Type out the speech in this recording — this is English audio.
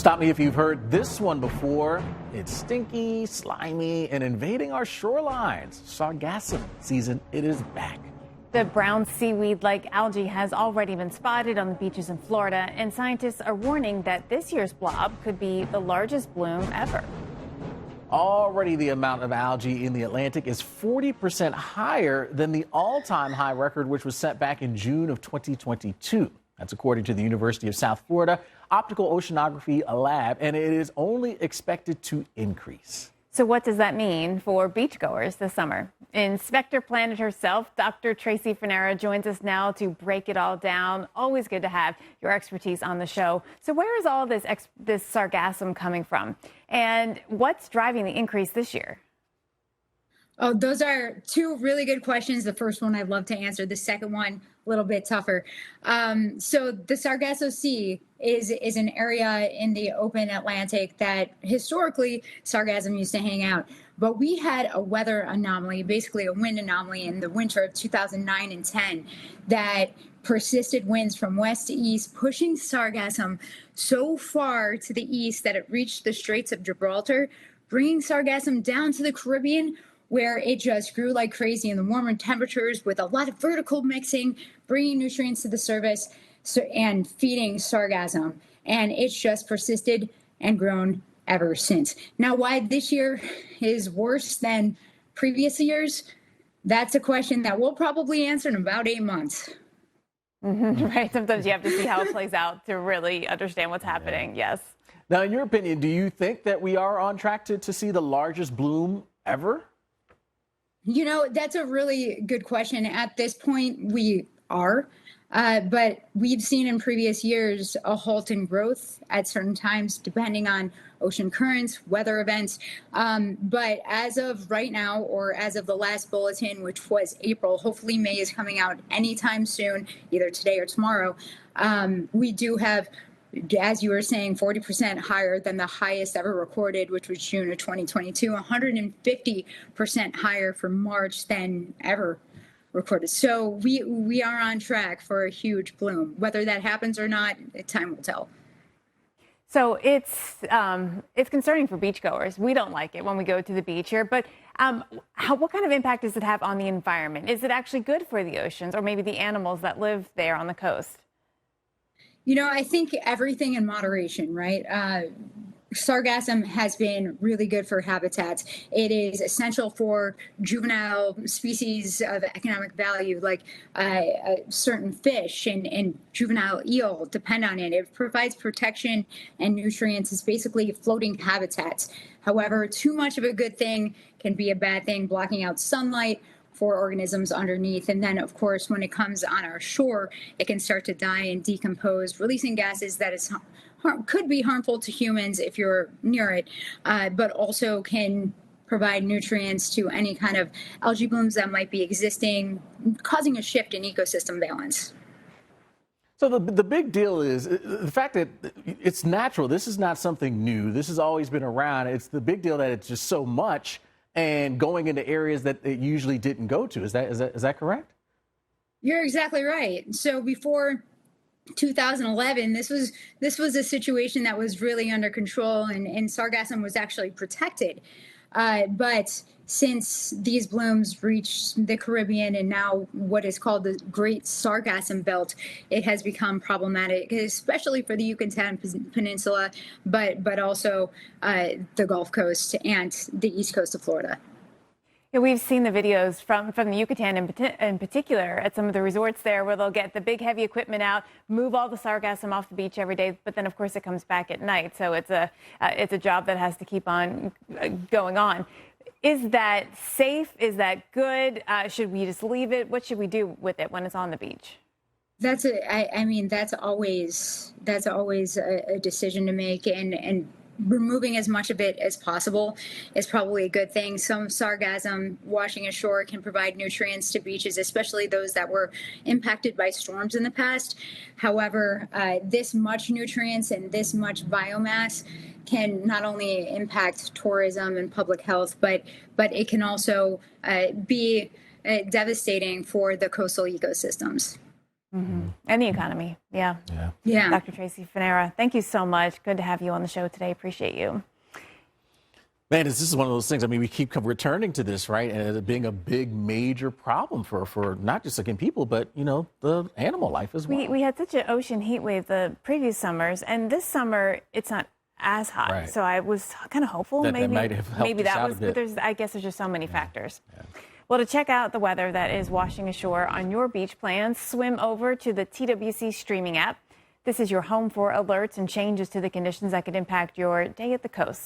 Stop me if you've heard this one before. It's stinky, slimy, and invading our shorelines. Sargassum season, it is back. The brown seaweed-like algae has already been spotted on the beaches in Florida, and scientists are warning that this year's blob could be the largest bloom ever. Already the amount of algae in the Atlantic is 40% higher than the all-time high record, which was set back in June of 2022. That's according to the University of South Florida Optical Oceanography Lab, and it is only expected to increase. So what does that mean for beachgoers this summer? Inspector Planet herself, Dr. Tracy Fanara, joins us now to break it all down. Always good to have your expertise on the show. So where is all this sargassum coming from? And what's driving the increase this year? Oh, those are two really good questions. The first one I'd love to answer. The second one, a little bit tougher. So the Sargasso Sea is an area in the open Atlantic that historically sargassum used to hang out. But we had a weather anomaly, basically a wind anomaly in the winter of 2009 and 10 that persisted winds from west to east, pushing sargassum so far to the east that it reached the Straits of Gibraltar, bringing sargassum down to the Caribbean, where it just grew like crazy in the warmer temperatures with a lot of vertical mixing, bringing nutrients to the surface and feeding sargassum. And it's just persisted and grown ever since. Now, why this year is worse than previous years, that's a question that we'll probably answer in about 8 months. Right. Sometimes you have to see how it plays out to really understand what's happening. Yes. Now, in your opinion, do you think that we are on track to see the largest bloom ever? You know, that's a really good question. At this point, we are. But we've seen in previous years a halt in growth at certain times, depending on ocean currents, weather events. But as of right now, or as of the last bulletin, which was April, hopefully May is coming out anytime soon, either today or tomorrow, we do have, as you were saying, 40% higher than the highest ever recorded, which was June of 2022, 150% higher for March than ever recorded. So we are on track for a huge bloom. Whether that happens or not, time will tell. So it's concerning for beachgoers. We don't like it when we go to the beach here, but what kind of impact does it have on the environment? Is it actually good for the oceans or maybe the animals that live there on the coast? You know, I think everything in moderation, right? Sargassum has been really good for habitats. It is essential for juvenile species of economic value, like certain fish and juvenile eel depend on it. It provides protection and nutrients. It's basically floating habitats. However, too much of a good thing can be a bad thing, blocking out sunlight for organisms underneath. And then, of course, when it comes on our shore, it can start to die and decompose, releasing gases that could be harmful to humans if you're near it, but also can provide nutrients to any kind of algae blooms that might be existing, causing a shift in ecosystem balance. So the big deal is the fact that it's natural. This is not something new. This has always been around. It's the big deal that it's just so much and going into areas that it usually didn't go to. Is that correct? You're exactly right. So before 2011, this was a situation that was really under control, and sargassum was actually protected. But since these blooms reached the Caribbean and now what is called the Great Sargassum Belt, it has become problematic, especially for the Yucatan Peninsula, but also the Gulf Coast and the East Coast of Florida. Yeah, we've seen the videos from the Yucatan in particular at some of the resorts there where they'll get the big heavy equipment out, move all the sargassum off the beach every day, but then of course it comes back at night. So it's a job that has to keep on going on. Is that safe? Is that good? Should we just leave it? What should we do with it when it's on the beach? That's always a decision to make, and removing as much of it as possible is probably a good thing. Some sargassum washing ashore can provide nutrients to beaches, especially those that were impacted by storms in the past. However, this much nutrients and this much biomass can not only impact tourism and public health, but it can also be devastating for the coastal ecosystems. And the economy. Yeah. Yeah. Dr. Tracy Fanara, thank you so much. Good to have you on the show today. Appreciate you. Man, this is one of those things. I mean, we keep returning to this, right? And it being a big, major problem for not just again people, but the animal life as well. We had such an ocean heat wave the previous summers, and this summer it's not as hot. Right. So I was kind of hopeful that maybe might have helped maybe us that out was. a bit. But I guess there's just so many factors. Well, to check out the weather that is washing ashore on your beach plans, swim over to the TWC streaming app. This is your home for alerts and changes to the conditions that could impact your day at the coast.